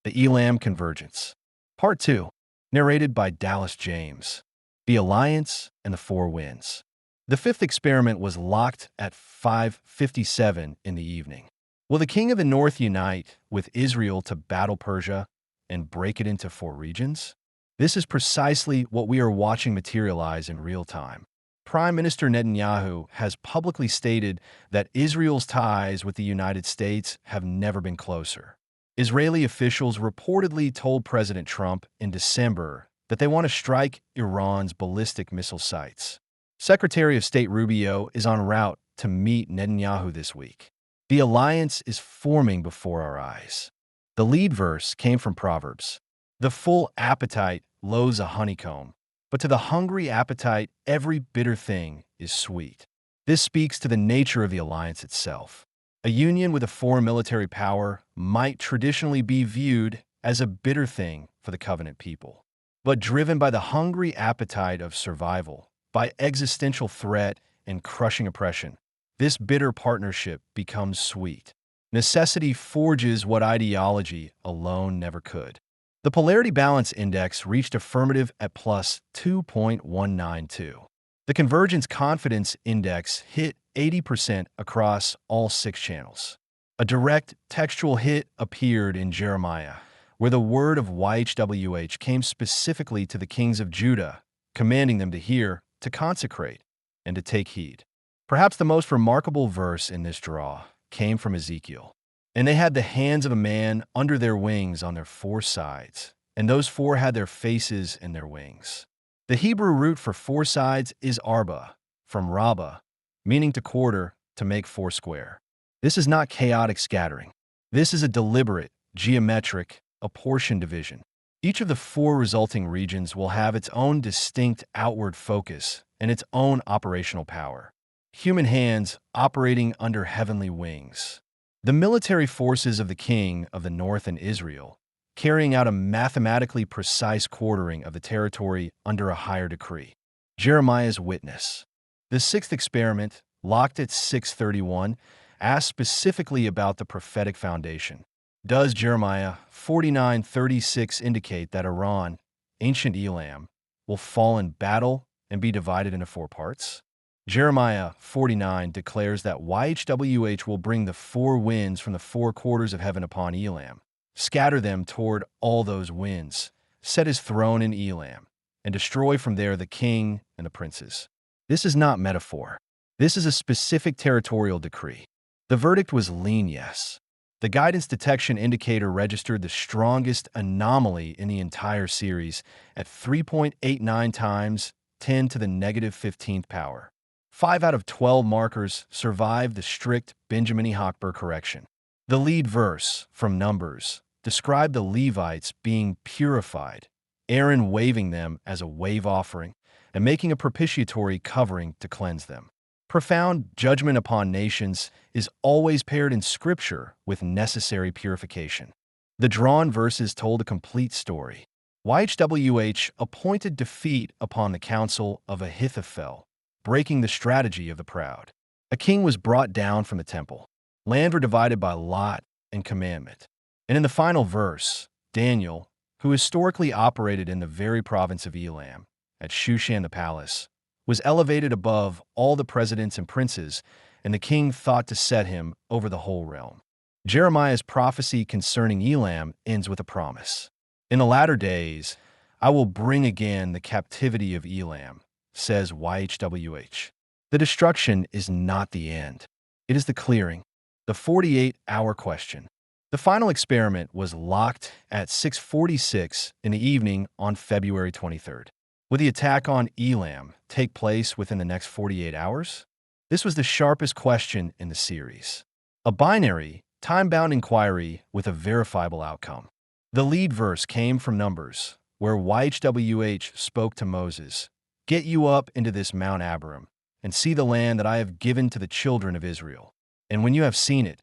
The Elam Convergence. Part 2, narrated by Dallas James. The Alliance and the Four Winds. The fifth experiment was locked at 5:57 in the evening. Will the king of the north unite with Israel to battle Persia and break it into four regions? This is precisely what we are watching materialize in real time. Prime Minister Netanyahu has publicly stated that Israel's ties with the United States have never been closer. Israeli officials reportedly told President Trump in December that they want to strike Iran's ballistic missile sites. Secretary of State Rubio is en route to meet Netanyahu this week. The alliance is forming before our eyes. The lead verse came from Proverbs. The full appetite loathes a honeycomb, but to the hungry appetite every bitter thing is sweet. This speaks to the nature of the alliance itself. A union with a foreign military power might traditionally be viewed as a bitter thing for the covenant people. But driven by the hungry appetite of survival, by existential threat and crushing oppression, this bitter partnership becomes sweet. Necessity forges what ideology alone never could. The Polarity Balance Index reached affirmative at plus 2.192. The Convergence Confidence Index hit 80% across all 6 channels. A direct textual hit appeared in Jeremiah, where the word of YHWH came specifically to the kings of Judah, commanding them to hear, to consecrate, and to take heed. Perhaps the most remarkable verse in this draw came from Ezekiel. And they had the hands of a man under their wings on their 4 sides, and those 4 had their faces in their wings. The Hebrew root for 4 sides is arba, from rabbah, meaning to quarter, to make 4 square. This is not chaotic scattering. This is a deliberate, geometric, apportioned division. Each of the 4 resulting regions will have its own distinct outward focus and its own operational power. Human hands operating under heavenly wings. The military forces of the king of the north and Israel, carrying out a mathematically precise quartering of the territory under a higher decree. Jeremiah's witness. The 6th experiment, locked at 6:31, asked specifically about the prophetic foundation. Does Jeremiah 49:36 indicate that Iran, ancient Elam, will fall in battle and be divided into 4 parts? Jeremiah 49 declares that YHWH will bring the 4 winds from the 4 quarters of heaven upon Elam, scatter them toward all those winds, set his throne in Elam, and destroy from there the king and the princes. This is not metaphor. This is a specific territorial decree. The verdict was lean yes. The guidance detection indicator registered the strongest anomaly in the entire series at 3.89 times 10 to the negative 15th power. 5 out of 12 markers survived the strict Benjamin Hochber correction. The lead verse, from Numbers, described the Levites being purified, Aaron waving them as a wave offering, and making a propitiatory covering to cleanse them. Profound judgment upon nations is always paired in Scripture with necessary purification. The drawn verses told a complete story. YHWH appointed defeat upon the counsel of Ahithophel, breaking the strategy of the proud. A king was brought down from the temple. Land were divided by lot and commandment. And in the final verse, Daniel, who historically operated in the very province of Elam, at Shushan the palace, was elevated above all the presidents and princes, and the king thought to set him over the whole realm. Jeremiah's prophecy concerning Elam ends with a promise. In the latter days, I will bring again the captivity of Elam, says YHWH. The destruction is not the end. It is the clearing, the 48-hour question. The final experiment was locked at 6:46 in the evening on February 23rd. Would the attack on Elam take place within the next 48 hours? This was the sharpest question in the series. A binary, time-bound inquiry with a verifiable outcome. The lead verse came from Numbers, where YHWH spoke to Moses, "Get you up into this Mount Abarim, and see the land that I have given to the children of Israel. And when you have seen it,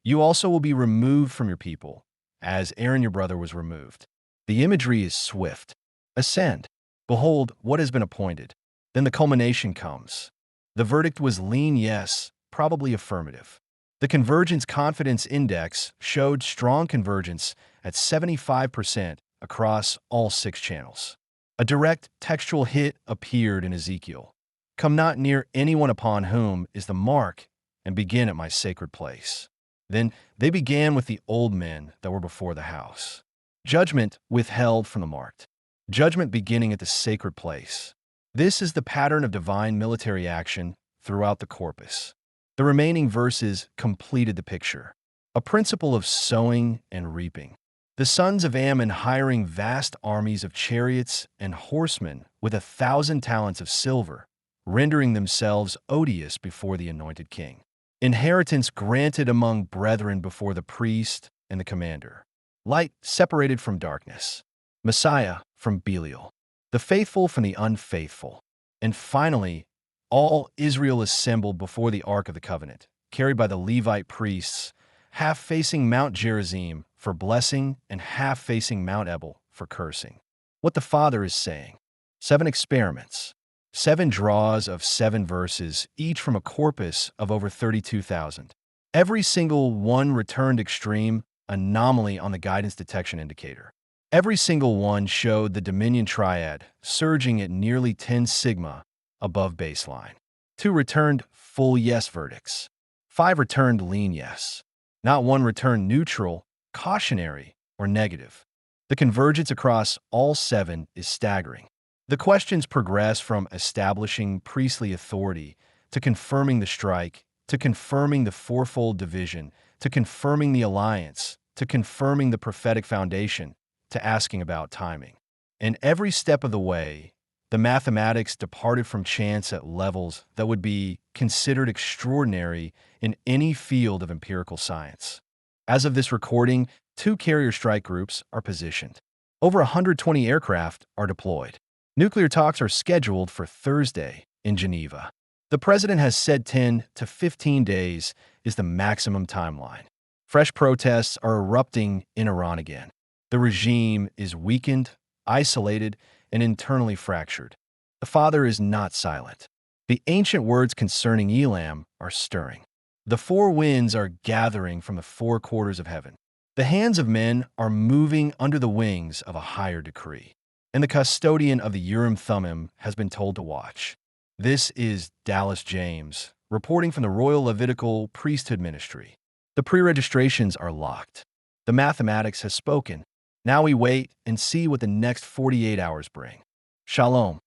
you also will be removed from your people, as Aaron your brother was removed." The imagery is swift. Ascend. Behold, what has been appointed. Then the culmination comes. The verdict was lean yes, probably affirmative. The Convergence Confidence Index showed strong convergence at 75% across all 6 channels. A direct textual hit appeared in Ezekiel. Come not near anyone upon whom is the mark, and begin at my sacred place. Then they began with the old men that were before the house. Judgment withheld from the marked. Judgment beginning at the sacred place. This is the pattern of divine military action throughout the corpus. The remaining verses completed the picture. A principle of sowing and reaping. The sons of Ammon hiring vast armies of chariots and horsemen with 1,000 talents of silver, rendering themselves odious before the anointed king. Inheritance granted among brethren before the priest and the commander. Light separated from darkness. Messiah from Belial. The faithful from the unfaithful. And finally, all Israel assembled before the Ark of the Covenant, carried by the Levite priests, half facing Mount Gerizim for blessing and half facing Mount Ebal for cursing. What the Father is saying. 7 experiments. 7 draws of 7 verses, each from a corpus of over 32,000. Every single one returned extreme anomaly on the guidance detection indicator. Every single one showed the Dominion Triad surging at nearly 10 sigma above baseline. 2 returned full yes verdicts. 5 returned lean yes. Not one returned neutral, cautionary, or negative. The convergence across all 7 is staggering. The questions progress from establishing priestly authority to confirming the strike, to confirming the fourfold division, to confirming the alliance, to confirming the prophetic foundation, to asking about timing. And every step of the way, the mathematics departed from chance at levels that would be considered extraordinary in any field of empirical science. As of this recording, 2 carrier strike groups are positioned. Over 120 aircraft are deployed. Nuclear talks are scheduled for Thursday in Geneva. The president has said 10 to 15 days is the maximum timeline. Fresh protests are erupting in Iran again. The regime is weakened, isolated, and internally fractured. The Father is not silent. The ancient words concerning Elam are stirring. The 4 winds are gathering from the 4 quarters of heaven. The hands of men are moving under the wings of a higher decree. And the custodian of the Urim Thummim has been told to watch. This is Dallas James, reporting from the Royal Levitical Priesthood Ministry. The pre-registrations are locked. The mathematics has spoken. Now we wait and see what the next 48 hours bring. Shalom.